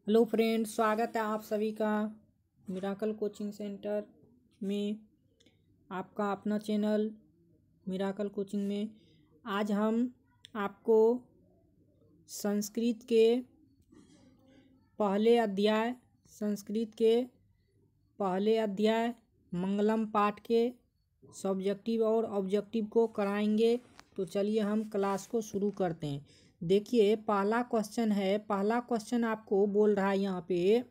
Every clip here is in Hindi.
हेलो फ्रेंड्स, स्वागत है आप सभी का मिराकल कोचिंग सेंटर में। आपका अपना चैनल मिराकल कोचिंग में आज हम आपको संस्कृत के पहले अध्याय मंगलम पाठ के सब्जेक्टिव और ऑब्जेक्टिव को कराएंगे। तो चलिए हम क्लास को शुरू करते हैं। देखिए, पहला क्वेश्चन आपको बोल रहा है, यहाँ पे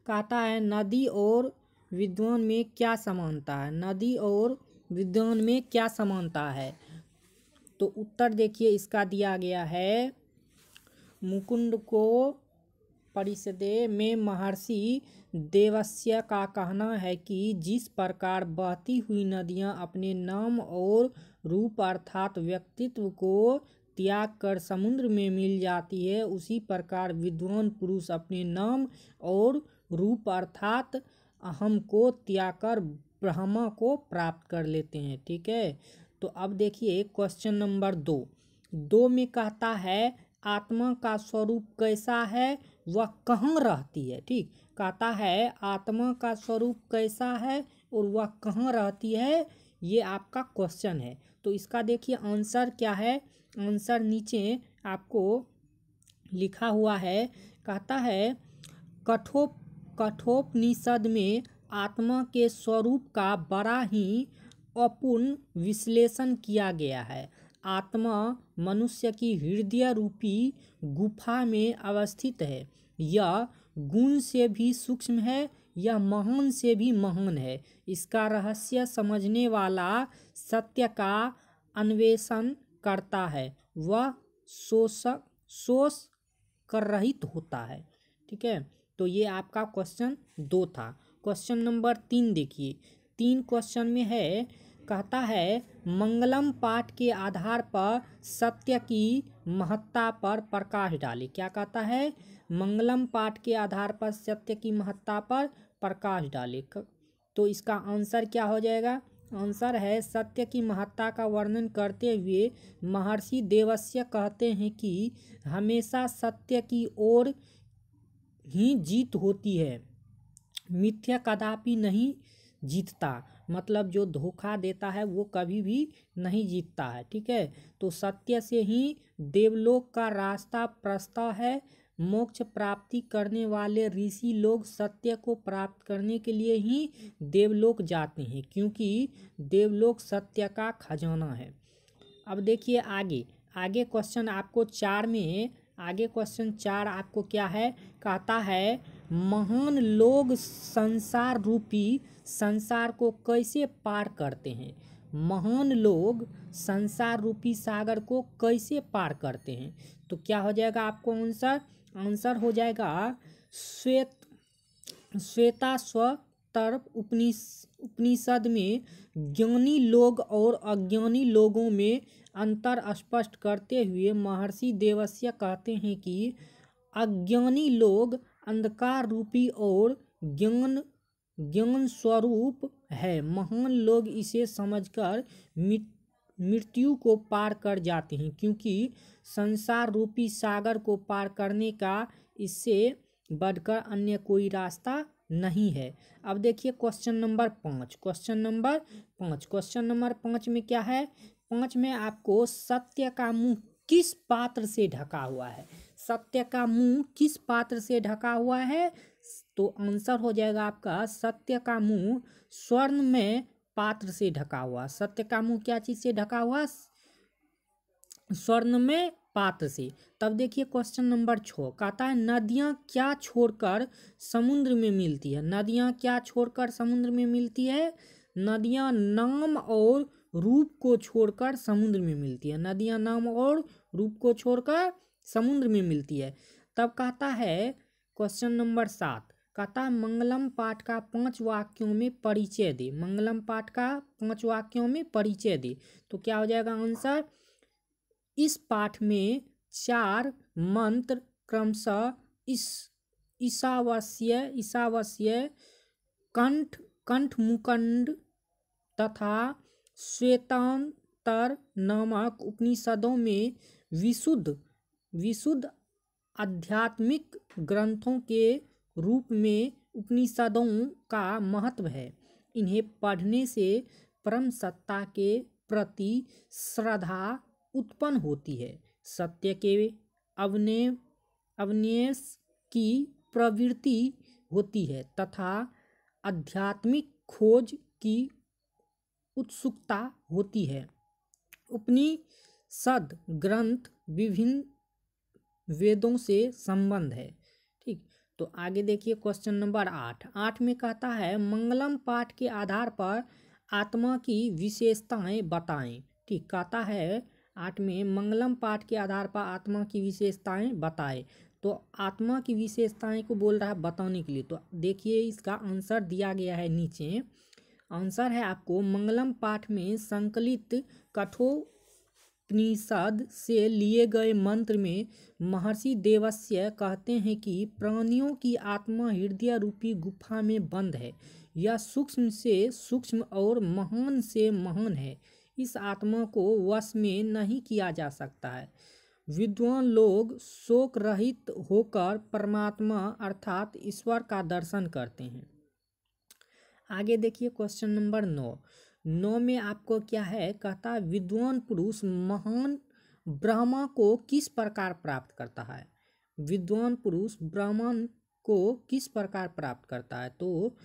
कहता है नदी और विद्वान में क्या समानता है। नदी और विद्वान में क्या समानता है, तो उत्तर देखिए इसका दिया गया है। मुकुंद को परिषदे में महर्षि देवस्य का कहना है कि जिस प्रकार बहती हुई नदियाँ अपने नाम और रूप अर्थात व्यक्तित्व को त्याग कर समुद्र में मिल जाती है, उसी प्रकार विद्वान पुरुष अपने नाम और रूप अर्थात अहम को त्याग कर ब्रह्म को प्राप्त कर लेते हैं। ठीक है, तो अब देखिए क्वेश्चन नंबर 2 में कहता है आत्मा का स्वरूप कैसा है, वह कहाँ रहती है। ठीक, कहता है आत्मा का स्वरूप कैसा है और वह कहाँ रहती है, ये आपका क्वेश्चन है। तो इसका देखिए आंसर क्या है। आंसर नीचे आपको लिखा हुआ है। कहता है कठोपनिषद में आत्मा के स्वरूप का बड़ा ही अपूर्ण विश्लेषण किया गया है। आत्मा मनुष्य की हृदय रूपी गुफा में अवस्थित है। यह गुण से भी सूक्ष्म है, यह महान से भी महान है। इसका रहस्य समझने वाला सत्य का अन्वेषण करता है, वह शोष कर रहित होता है। ठीक है, तो ये आपका क्वेश्चन 2 था। क्वेश्चन नंबर 3 देखिए। 3 क्वेश्चन में है, कहता है मंगलम पाठ के आधार पर सत्य की महत्ता पर प्रकाश डाले। क्या कहता है, मंगलम पाठ के आधार पर सत्य की महत्ता पर प्रकाश डाले। तो इसका आंसर क्या हो जाएगा। आंसर है सत्य की महत्ता का वर्णन करते हुए महर्षि देवस्य कहते हैं कि हमेशा सत्य की ओर ही जीत होती है, मिथ्या कदापि नहीं जीतता। मतलब जो धोखा देता है वो कभी भी नहीं जीतता है। ठीक है, तो सत्य से ही देवलोक का रास्ता प्रशस्त है। मोक्ष प्राप्ति करने वाले ऋषि लोग सत्य को प्राप्त करने के लिए ही देवलोक जाते हैं, क्योंकि देवलोक सत्य का खजाना है। अब देखिए आगे क्वेश्चन आपको 4 में, आगे क्वेश्चन 4 आपको क्या है। कहता है महान लोग संसार रूपी संसार को कैसे पार करते हैं। महान लोग संसार रूपी सागर को कैसे पार करते हैं, तो क्या हो जाएगा आपको आंसर हो जाएगा श्वेताश्वतर उपनिषद में ज्ञानी लोग और अज्ञानी लोगों में अंतर स्पष्ट करते हुए महर्षि देवस्य कहते हैं कि अज्ञानी लोग अंधकार रूपी और ज्ञान स्वरूप है। महान लोग इसे समझकर मृत्यु को पार कर जाते हैं, क्योंकि संसार रूपी सागर को पार करने का इससे बढ़कर अन्य कोई रास्ता नहीं है। अब देखिए क्वेश्चन नंबर 5। क्वेश्चन नंबर 5 में क्या है। 5 में आपको सत्य का मुंह किस पात्र से ढका हुआ है। सत्य का मुंह किस पात्र से ढका हुआ है, तो आंसर हो जाएगा आपका सत्य का मुंह स्वर्ण में पात्र से ढका हुआ। सत्य का मुंह क्या चीज से ढका हुआ, स्वर्ण में पात्र से। तब देखिए क्वेश्चन नंबर 6 कहता है नदियाँ क्या छोड़कर समुद्र में मिलती है। नदियाँ क्या छोड़कर समुद्र में मिलती है। नदियाँ नाम और रूप को छोड़कर समुद्र में मिलती है। नदियाँ नाम और रूप को छोड़कर समुद्र में मिलती है। तब कहता है क्वेश्चन नंबर 7 कहता है मंगलम पाठ का 5 वाक्यों में परिचय दे। मंगलम पाठ का 5 वाक्यों में परिचय दे, तो क्या हो जाएगा आंसर। इस पाठ में 4 मंत्र क्रमशः ईशावास्य कंठ मुकुंड तथा श्वेतांतर नामक उपनिषदों में विशुद्ध आध्यात्मिक ग्रंथों के रूप में उपनिषदों का महत्व है। इन्हें पढ़ने से परम सत्ता के प्रति श्रद्धा उत्पन्न होती है, सत्य के अवन्यास की प्रवृत्ति होती है तथा आध्यात्मिक खोज की उत्सुकता होती है। उपनिषद ग्रंथ विभिन्न वेदों से संबंध है। ठीक, तो आगे देखिए क्वेश्चन नंबर 8 में कहता है मंगलम पाठ के आधार पर आत्मा की विशेषताएं बताएं। ठीक, कहता है 8 में मंगलम पाठ के आधार पर आत्मा की विशेषताएं बताएं। तो आत्मा की विशेषताएं को बोल रहा है बताने के लिए। तो देखिए इसका आंसर दिया गया है नीचे। आंसर है आपको मंगलम पाठ में संकलित कठोपनिषद से लिए गए मंत्र में महर्षि देवस्य कहते हैं कि प्राणियों की आत्मा हृदय रूपी गुफा में बंद है। यह सूक्ष्म से सूक्ष्म और महान से महान है। इस आत्मा को वश में नहीं किया जा सकता है। विद्वान लोग शोक रहित होकर परमात्मा अर्थात ईश्वर का दर्शन करते हैं। आगे देखिए क्वेश्चन नंबर 9 में आपको क्या है, कहता है विद्वान पुरुष महान ब्रह्मा को किस प्रकार प्राप्त करता है। विद्वान पुरुष ब्राह्मण को किस प्रकार प्राप्त करता है। तो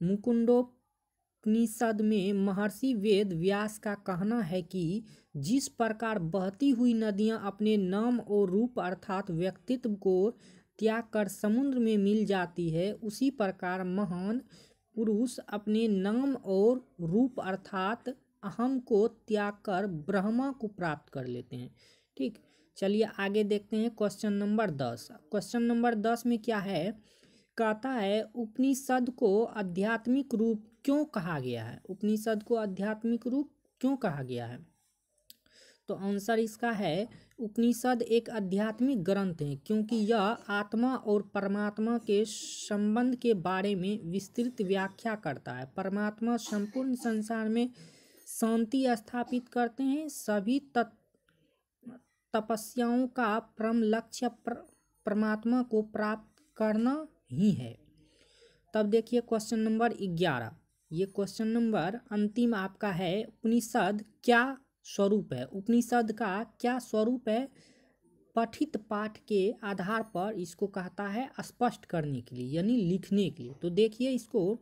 मुकुंडोपनिषद में महर्षि वेद व्यास का कहना है कि जिस प्रकार बहती हुई नदियां अपने नाम और रूप अर्थात व्यक्तित्व को त्याग कर समुद्र में मिल जाती है, उसी प्रकार महान पुरुष अपने नाम और रूप अर्थात अहम को त्याग कर ब्रह्मा को प्राप्त कर लेते हैं। ठीक, चलिए आगे देखते हैं क्वेश्चन नंबर 10। क्वेश्चन नंबर 10 में क्या है, कहता है उपनिषद को आध्यात्मिक रूप क्यों कहा गया है। उपनिषद को आध्यात्मिक रूप क्यों कहा गया है। तो आंसर इसका है उपनिषद एक आध्यात्मिक ग्रंथ है क्योंकि यह आत्मा और परमात्मा के संबंध के बारे में विस्तृत व्याख्या करता है। परमात्मा संपूर्ण संसार में शांति स्थापित करते हैं। सभी तपस्याओं का परम लक्ष्य परमात्मा को प्राप्त करना ही है। तब देखिए क्वेश्चन नंबर 11। ये क्वेश्चन नंबर अंतिम आपका है, उपनिषद क्या स्वरूप है। उपनिषद का क्या स्वरूप है। पठित पाठ के आधार पर इसको कहता है स्पष्ट करने के लिए यानी लिखने के लिए। तो देखिए इसको,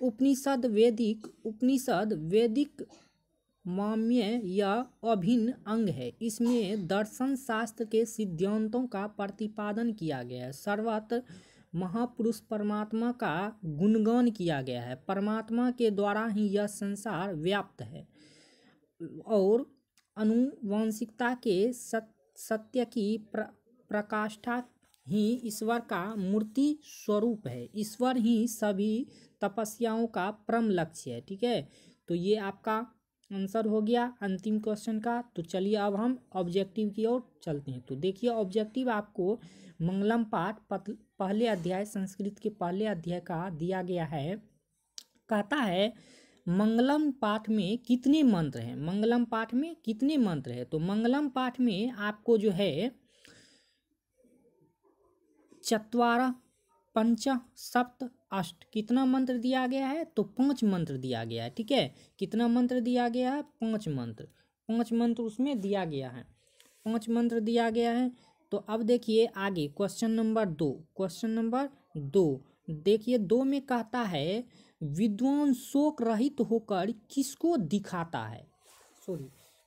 उपनिषद वैदिक माम्य या अभिन्न अंग है। इसमें दर्शन शास्त्र के सिद्धांतों का प्रतिपादन किया गया है। सर्वत्र महापुरुष परमात्मा का गुणगान किया गया है। परमात्मा के द्वारा ही यह संसार व्याप्त है और आनुवंशिकता के सत्य की प्रकाष्ठा ही ईश्वर का मूर्ति स्वरूप है। ईश्वर ही सभी तपस्याओं का परम लक्ष्य है। ठीक है, तो ये आपका आंसर हो गया अंतिम क्वेश्चन का। तो चलिए अब हम ऑब्जेक्टिव की ओर चलते हैं। तो देखिए ऑब्जेक्टिव आपको मंगलम पाठ पहले अध्याय संस्कृत के पहले अध्याय का दिया गया है। कहता है मंगलम पाठ में कितने मंत्र हैं। मंगलम पाठ में कितने मंत्र हैं। तो मंगलम पाठ में आपको जो है 4 5 7 8 कितना मंत्र दिया गया है। तो 5 मंत्र दिया गया है। ठीक है, कितना मंत्र दिया गया है। 5 मंत्र उसमें दिया गया है। 5 मंत्र दिया गया है। तो अब देखिए आगे क्वेश्चन नंबर 2 देखिए 2 में कहता है विद्वान शोक रहित होकर किसको दिखाता है।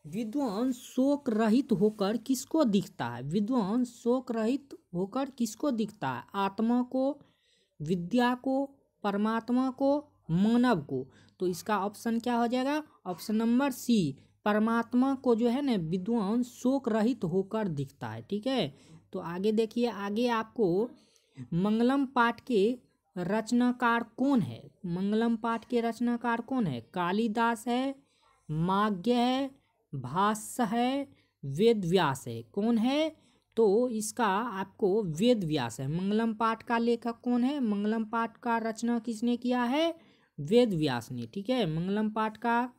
विद्वान शोक रहित होकर किसको दिखता है। विद्वान शोक रहित होकर किसको दिखता है। आत्मा को, विद्या को, परमात्मा को, मानव को। तो इसका ऑप्शन क्या हो जाएगा, ऑप्शन नंबर सी, परमात्मा को जो है ना विद्वान शोक रहित होकर दिखता है। ठीक है, तो आगे देखिए, आगे आपको मंगलम पाठ के रचनाकार कौन है। मंगलम पाठ के रचनाकार कौन है। कालिदास है, माग्य है, भाष्य है, वेद व्यास है। कौन है, तो इसका आपको वेद व्यास है। मंगलम पाठ का लेखक कौन है। मंगलम पाठ का रचना किसने किया है, वेद व्यास ने। ठीक है, मंगलम पाठ का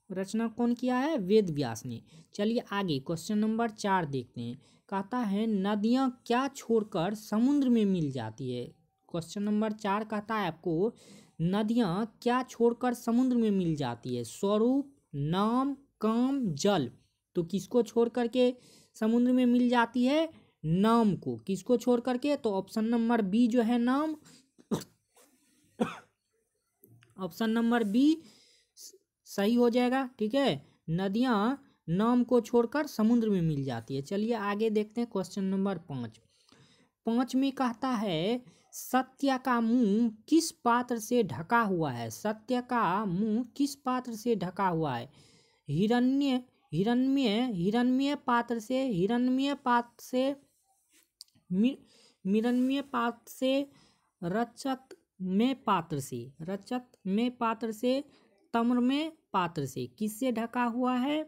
रचना कौन किया है, वेद व्यास ने। चलिए आगे क्वेश्चन नंबर 4 देखते हैं। कहता है नदियाँ क्या छोड़कर समुद्र में मिल जाती है। क्वेश्चन नंबर 4 कहता है आपको नदियाँ क्या छोड़कर समुद्र में मिल जाती है। स्वरूप, नाम, काम, जल। तो किसको छोड़ करके समुद्र में मिल जाती है? नाम को। किसको छोड़ करके? तो ऑप्शन नंबर बी जो है नाम, ऑप्शन नंबर बी सही हो जाएगा। ठीक है, नदियाँ नाम को छोड़कर समुद्र में मिल जाती है। चलिए आगे देखते हैं क्वेश्चन नंबर 5 में कहता है सत्य का मुंह किस पात्र से ढका हुआ है। सत्य का मुंह किस पात्र से ढका हुआ है। हिरण्य हिरण्य हिरण्य पात्र से, हिरण्य पात्र से, मिरण्य पात्र से, रचत में पात्र से, रचत में पात्र से, तम्र में पात्र से। किससे ढका हुआ है?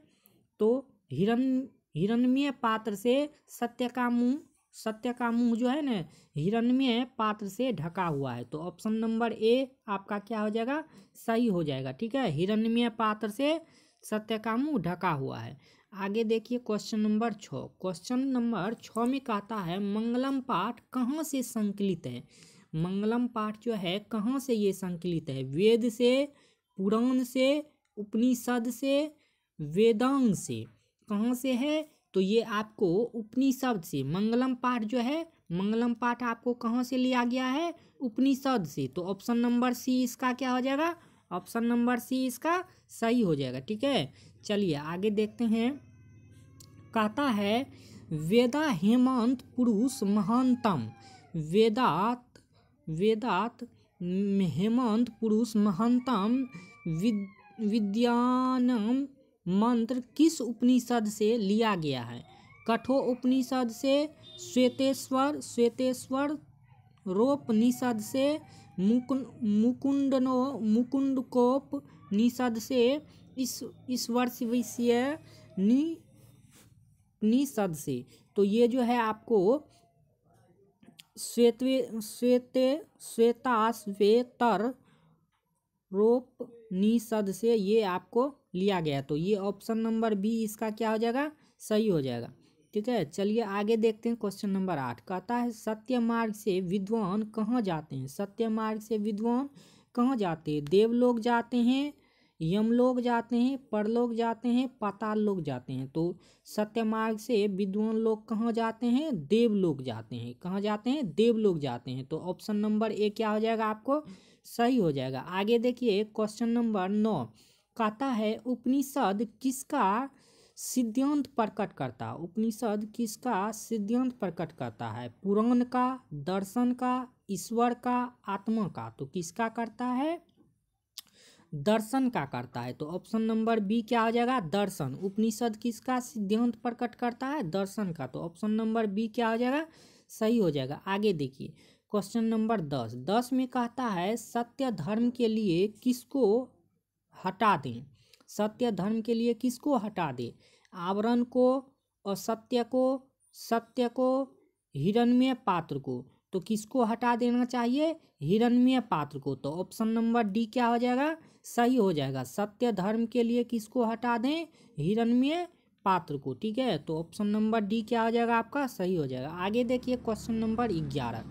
तो हिरण्य पात्र से सत्य का मुंह जो है ना हिरण्य पात्र से ढका हुआ है। तो ऑप्शन नंबर ए आपका क्या हो जाएगा? सही हो जाएगा। ठीक है, हिरण्य पात्र से सत्य का मुंह ढका हुआ है। आगे देखिए क्वेश्चन नंबर 6। क्वेश्चन नंबर 6 में कहता है मंगलम पाठ कहाँ से संकलित है। मंगलम पाठ जो है कहाँ से ये संकलित है। वेद से, पुराण से, उपनिषद से, वेदांग से। कहाँ से है? तो ये आपको उपनिषद से। मंगलम पाठ जो है, मंगलम पाठ आपको कहाँ से लिया गया है? उपनिषद से। तो ऑप्शन नंबर सी इसका क्या हो जाएगा? ऑप्शन नंबर सी इसका सही हो जाएगा। ठीक है, चलिए आगे देखते हैं। कहता है वेदा हेमंत पुरुष महानतम। वेदात हेमंत पुरुष महानतम विद्यानम मंत्र किस उपनिषद से लिया गया है। कठो उपनिषद से, श्वेतेश्वर रोपनिषद से, मुकुंडकोपनिषद से, ईश्वरविषय निषद से। तो ये जो है आपको श्वेताश्वेतर रोपनिषद से ये आपको लिया गया। तो ये ऑप्शन नंबर बी इसका क्या हो जाएगा? सही हो जाएगा। ठीक है, चलिए आगे देखते हैं क्वेश्चन नंबर 8। कहता है सत्य मार्ग से विद्वान कहाँ जाते हैं। सत्य मार्ग से विद्वान कहाँ जाते हैं। देवलोक जाते हैं, यमलोक जाते हैं, परलोक जाते हैं, पाताल लोक जाते हैं। तो सत्य मार्ग से विद्वान लोग कहाँ जाते हैं? देवलोक जाते हैं। कहाँ जाते हैं? देवलोक जाते हैं। तो ऑप्शन नंबर ए क्या हो जाएगा? आपको सही हो जाएगा। आगे देखिए क्वेश्चन नंबर 9। कहता है उपनिषद किसका सिद्धांत प्रकट करता है। उपनिषद किसका सिद्धांत प्रकट करता है। पुराण का, दर्शन का, ईश्वर का, आत्मा का। तो किसका करता है? दर्शन का करता है। तो ऑप्शन नंबर बी क्या हो जाएगा? दर्शन। उपनिषद किसका सिद्धांत प्रकट करता है? दर्शन का। तो ऑप्शन नंबर बी क्या हो जाएगा? सही हो जाएगा। आगे देखिए क्वेश्चन नंबर 10 में कहता है सत्य धर्म के लिए किसको हटा दें। सत्य धर्म के लिए किसको हटा दें? आवरण को, असत्य को, सत्य को, हिरण्य पात्र को। तो किसको हटा देना चाहिए? हिरण्य पात्र को। तो ऑप्शन नंबर डी क्या हो जाएगा? सही हो जाएगा। सत्य धर्म के लिए किसको हटा दें? हिरण्य पात्र को। ठीक है, तो ऑप्शन नंबर डी क्या हो जाएगा? आपका सही हो जाएगा। आगे देखिए क्वेश्चन नंबर 11।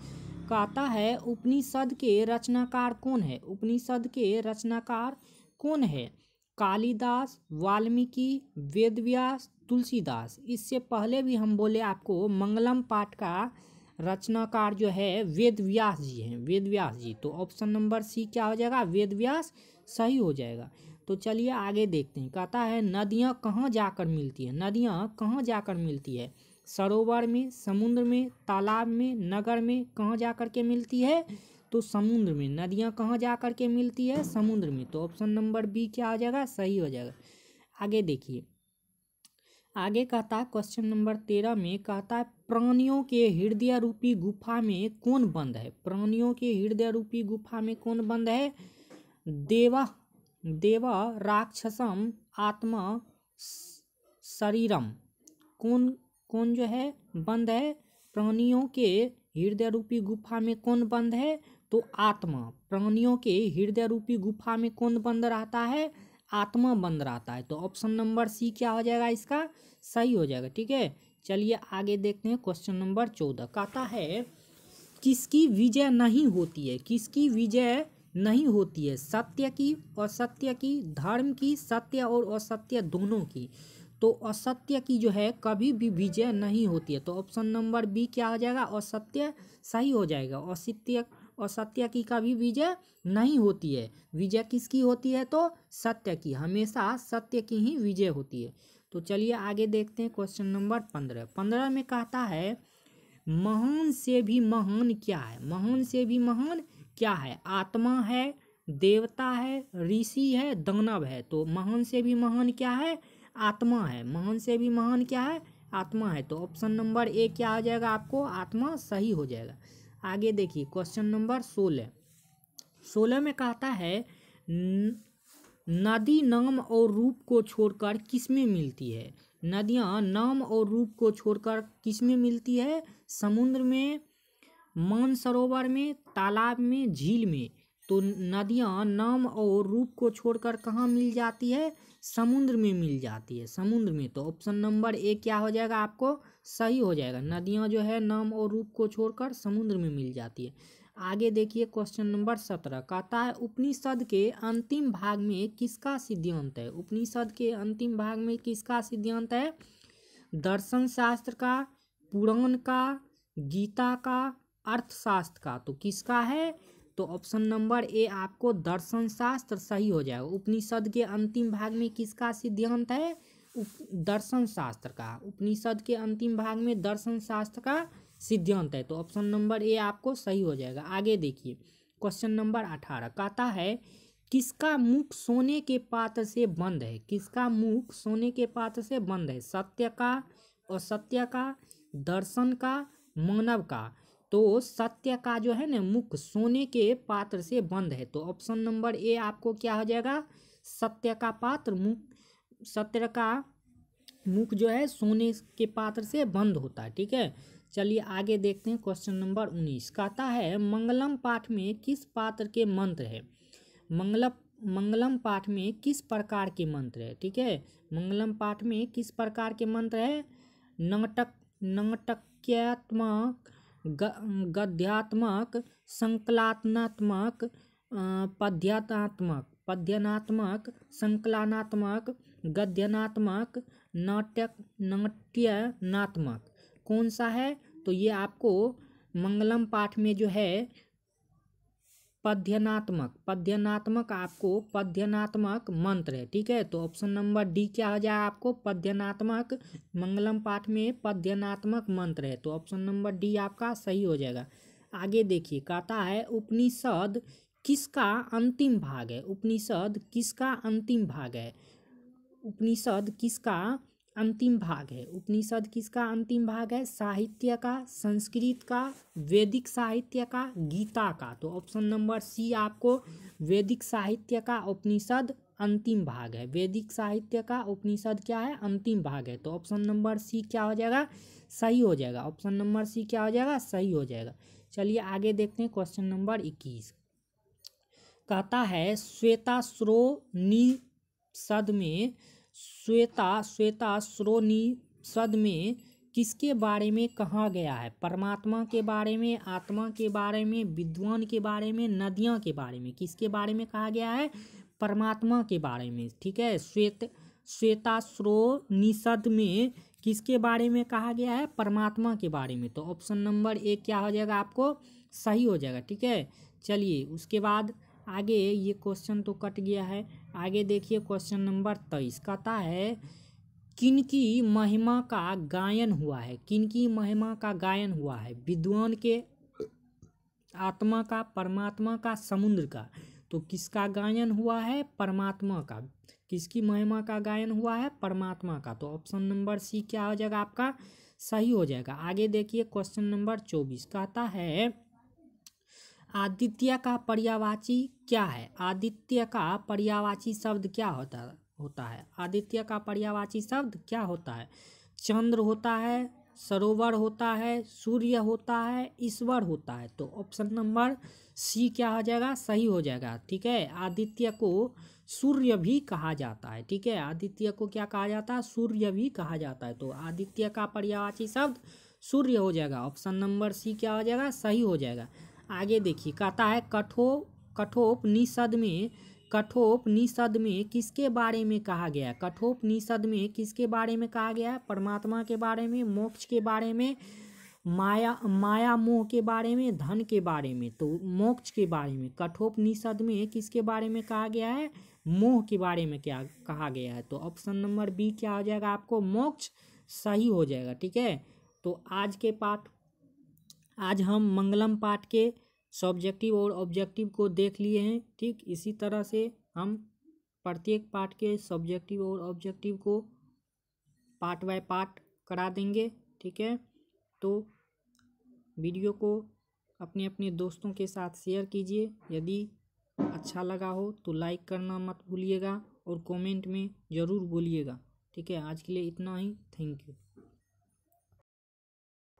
कहता है उपनिषद के रचनाकार कौन है। उपनिषद के रचनाकार कौन है? कालिदास, वाल्मीकि, वेदव्यास, तुलसीदास। इससे पहले भी हम बोले आपको मंगलम पाठ का रचनाकार जो है वेदव्यास जी हैं। वेदव्यास जी। तो ऑप्शन नंबर सी क्या हो जाएगा? वेदव्यास सही हो जाएगा। तो चलिए आगे देखते हैं। कहता है नदियाँ कहाँ जाकर मिलती है। नदियाँ कहाँ जाकर मिलती है। सरोवर में, समुद्र में, तालाब में, नगर में। कहाँ जाकर के मिलती है? तो समुद्र में। नदियाँ कहाँ जाकर के मिलती है? समुद्र में। तो ऑप्शन नंबर बी क्या हो जाएगा? सही हो जाएगा। आगे देखिए, आगे कहता है क्वेश्चन नंबर 13 में कहता है प्राणियों के हृदय रूपी गुफा में कौन बंद है। प्राणियों के हृदय रूपी गुफा में कौन बंद है? देवा राक्षसम आत्मा शरीरम। कौन जो है बंद है? प्राणियों के हृदय रूपी गुफा में कौन बंद है? तो आत्मा। प्राणियों के हृदय रूपी गुफा में कौन बंद रहता है? आत्मा बंद रहता है। तो ऑप्शन नंबर सी क्या हो जाएगा? इसका सही हो जाएगा। ठीक है, चलिए आगे देखते हैं। क्वेश्चन नंबर 14 कहता है किसकी विजय नहीं होती है, किसकी विजय नहीं होती है, सत्य की, असत्य की, धर्म की, सत्य और असत्य दोनों की। तो असत्य की जो है कभी भी विजय नहीं होती है, तो ऑप्शन नंबर बी क्या हो जाएगा, असत्य सही हो जाएगा। असत्य की कभी विजय नहीं होती है। विजय किसकी होती है, तो सत्य की, हमेशा सत्य की ही विजय होती है। तो चलिए आगे देखते हैं। क्वेश्चन नंबर 15 में कहता है महान से भी महान क्या है, महान से भी महान क्या है, आत्मा है, देवता है, ऋषि है, दानव है। तो महान से भी महान क्या है, आत्मा है। महान से भी महान क्या है, आत्मा है। तो ऑप्शन नंबर ए क्या हो जाएगा आपको, आत्मा सही हो जाएगा। आगे देखिए क्वेश्चन नंबर 16 में कहता है नदी नाम और रूप को छोड़कर किसमें मिलती है। नदियाँ नाम और रूप को छोड़कर किसमें मिलती है, समुद्र में, मानसरोवर में, तालाब में, झील में। तो नदियाँ नाम और रूप को छोड़कर कहाँ मिल जाती है, समुद्र में मिल जाती है, समुद्र में। तो ऑप्शन नंबर ए क्या हो जाएगा आपको, सही हो जाएगा। नदियाँ जो है नाम और रूप को छोड़कर समुद्र में मिल जाती है। आगे देखिए क्वेश्चन नंबर 17 कहता है उपनिषद के अंतिम भाग में किसका सिद्धांत है। उपनिषद के अंतिम भाग में किसका सिद्धांत है, दर्शन शास्त्र का, पुराण का, गीता का, अर्थशास्त्र का। तो किसका है, तो ऑप्शन नंबर ए आपको दर्शन शास्त्र सही हो जाएगा। उपनिषद के अंतिम भाग में किसका सिद्धांत है, दर्शन शास्त्र का। उपनिषद के अंतिम भाग में दर्शन शास्त्र का सिद्धांत है। तो ऑप्शन नंबर ए आपको सही हो जाएगा। आगे देखिए क्वेश्चन नंबर 18 कहता है किसका मुख सोने के पात्र से बंद है, किसका मुख सोने के पात्र से बंद है, सत्य का, असत्य का, दर्शन का, मानव का। तो सत्य का जो है ना मुख सोने के पात्र से बंद है। तो ऑप्शन नंबर ए आपको क्या हो जाएगा, सत्य का पात्र मुख, सत्य का मुख जो है सोने के पात्र से बंद होता है। ठीक है, चलिए आगे देखते हैं। क्वेश्चन नंबर 19 कहता है मंगलम पाठ में किस पात्र के मंत्र है। मंगलम पाठ में किस प्रकार के मंत्र है। ठीक है, मंगलम पाठ में किस प्रकार के मंत्र है, नाटक्यात्मक, गद्यात्मक, संकलनात्मक, पद्यनात्मक, संकलनात्मक, गद्यनात्मक, नाट्यनात्मक। कौन सा है, तो ये आपको मंगलम पाठ में जो है पद्यनात्मक आपको पद्यनात्मक मंत्र है। ठीक है, तो ऑप्शन नंबर डी क्या हो जाए आपको, पद्यनात्मक, मंगलम पाठ में पद्यनात्मक मंत्र है। तो ऑप्शन नंबर डी आपका सही हो जाएगा। आगे देखिए कहता है उपनिषद किसका अंतिम भाग है। उपनिषद किसका अंतिम भाग है, उपनिषद किसका अंतिम भाग है, उपनिषद किसका अंतिम भाग है, साहित्य का, संस्कृत का, वैदिक साहित्य का, गीता का। तो ऑप्शन नंबर सी आपको वैदिक साहित्य का उपनिषद अंतिम भाग है। वैदिक साहित्य का उपनिषद क्या है, अंतिम भाग है। तो ऑप्शन नंबर सी क्या हो जाएगा, सही हो जाएगा। ऑप्शन नंबर सी क्या हो जाएगा, सही हो जाएगा। चलिए आगे देखते हैं। क्वेश्चन नंबर 21 कहता है श्वेताश्रोनिषद में श्वेताश्रोनिषद में किसके बारे में कहा गया है, परमात्मा के बारे में, आत्मा के बारे में, विद्वान के बारे में, नदियाँ के बारे में। किसके बारे में कहा गया है, परमात्मा के बारे में। ठीक है, श्वेताश्रोनिषद में किसके बारे में कहा गया है, परमात्मा के बारे में। तो ऑप्शन नंबर ए क्या हो जाएगा आपको, सही हो जाएगा। ठीक है, चलिए उसके बाद आगे, ये क्वेश्चन तो कट गया है। आगे देखिए क्वेश्चन नंबर 23 कहता है किनकी महिमा का गायन हुआ है, किनकी महिमा का गायन हुआ है, विद्वान के, आत्मा का, परमात्मा का, समुद्र का। तो किसका गायन हुआ है, परमात्मा का। किसकी महिमा का गायन हुआ है, परमात्मा का। तो ऑप्शन नंबर सी क्या हो जाएगा आपका, सही हो जाएगा। आगे देखिए क्वेश्चन नंबर 24 कहता है आदित्य का पर्यायवाची क्या है। आदित्य का पर्यायवाची शब्द क्या होता है, आदित्य का पर्यायवाची शब्द क्या होता है, चंद्र होता है, सरोवर होता है, सूर्य होता है, ईश्वर होता है। तो ऑप्शन नंबर सी क्या हो जाएगा, सही हो जाएगा। ठीक है, आदित्य को सूर्य भी कहा जाता है। ठीक है, आदित्य को क्या कहा जाता है? सूर्य भी कहा जाता है। तो आदित्य का पर्यायवाची शब्द सूर्य हो जाएगा। ऑप्शन नंबर सी क्या हो जाएगा? सही हो जाएगा। आगे देखिए, कहता है कठोपनिषद में किसके बारे में कहा गया है? कठोपनिषद में किसके बारे में कहा गया है? परमात्मा के बारे में, मोक्ष के बारे में, माया मोह के बारे में, धन के बारे में। तो मोक्ष के बारे में। कठोपनिषद में किसके बारे में कहा गया है? मोह के बारे में क्या कहा गया है? तो ऑप्शन नंबर बी क्या हो जाएगा आपको? मोक्ष सही हो जाएगा। ठीक है, तो आज हम मंगलम पाठ के सब्जेक्टिव और ऑब्जेक्टिव को देख लिए हैं। ठीक, इसी तरह से हम प्रत्येक पाठ के सब्जेक्टिव और ऑब्जेक्टिव को पार्ट बाय पार्ट करा देंगे। ठीक है, तो वीडियो को अपने अपने दोस्तों के साथ शेयर कीजिए। यदि अच्छा लगा हो तो लाइक करना मत भूलिएगा और कमेंट में ज़रूर बोलिएगा। ठीक है, आज के लिए इतना ही। Thank you.